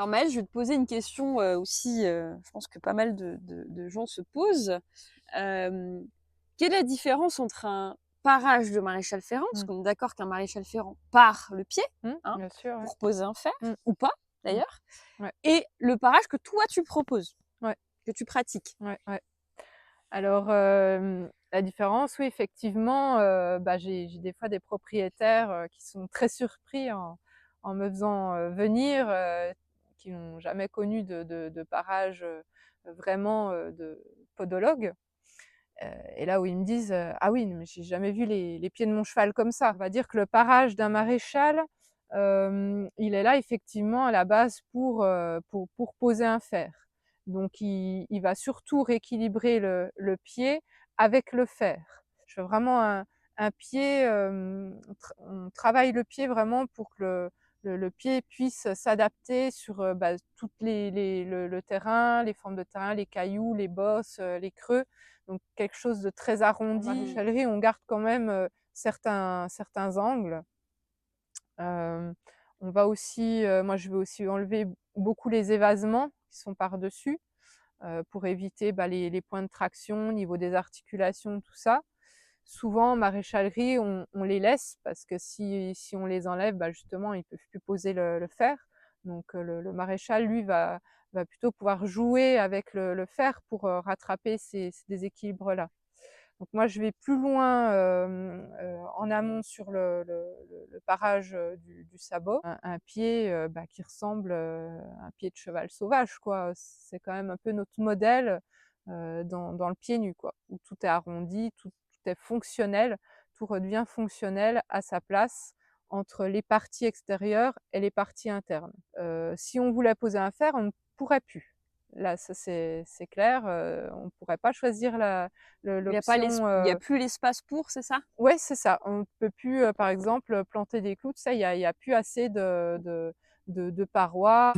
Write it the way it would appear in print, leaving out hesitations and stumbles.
Alors Maëlle, je vais te poser une question aussi, je pense que pas mal de gens se posent. Euh, Quelle est la différence entre un parage de maréchal ferrant, parce Mmh. qu'on est d'accord qu'un maréchal ferrant part le pied, hein, Bien sûr, ouais. pour poser un fer, Mmh. ou pas Mmh. d'ailleurs, Ouais, et le parage que toi tu proposes, ouais, que tu pratiques. ouais, ouais. Alors, la différence, oui, effectivement, j'ai des fois des propriétaires, qui sont très surpris en me faisant, venir, qui n'ont jamais connu de parage, vraiment, de podologue. Et là où ils me disent: «Ah oui, mais j'ai jamais vu les pieds de mon cheval comme ça». On va dire que le parage d'un maréchal, il est là effectivement à la base pour poser un fer. Donc il va surtout rééquilibrer le pied avec le fer. Je fais vraiment un pied, on travaille le pied vraiment pour que le pied puisse s'adapter sur, toutes le terrain, les formes de terrain, les cailloux, les bosses, les creux. Donc quelque chose de très En arrondi. En maréchal. maréchalerie, on garde quand même, certains angles. Hem, on va aussi, moi je vais aussi enlever beaucoup les évasements qui sont par-dessus, pour éviter, les points de traction au niveau des articulations, tout ça. Souvent en maréchalerie, on les laisse parce que si on les enlève, justement, ils peuvent plus poser le fer. Donc le maréchal, lui, va plutôt pouvoir jouer avec le fer pour, rattraper ces déséquilibres-là. Donc moi, je vais plus loin, en amont sur le parage, du sabot. Un pied, qui ressemble, à un pied de cheval sauvage, quoi. C'est quand même un peu notre modèle, dans le pied nu, quoi, où tout est arrondi, tout est fonctionnel, tout redevient fonctionnel à sa place entre les parties extérieures et les parties internes. Si on voulait poser un fer, on ne pourrait plus. Là, ça c'est clair, on pourrait pas choisir Il y a pas l'option, il y a plus l'espace pour, c'est ça? ouais, c'est ça. On ne peut plus, par exemple, planter des clous, tout ça, il y a plus assez de parois.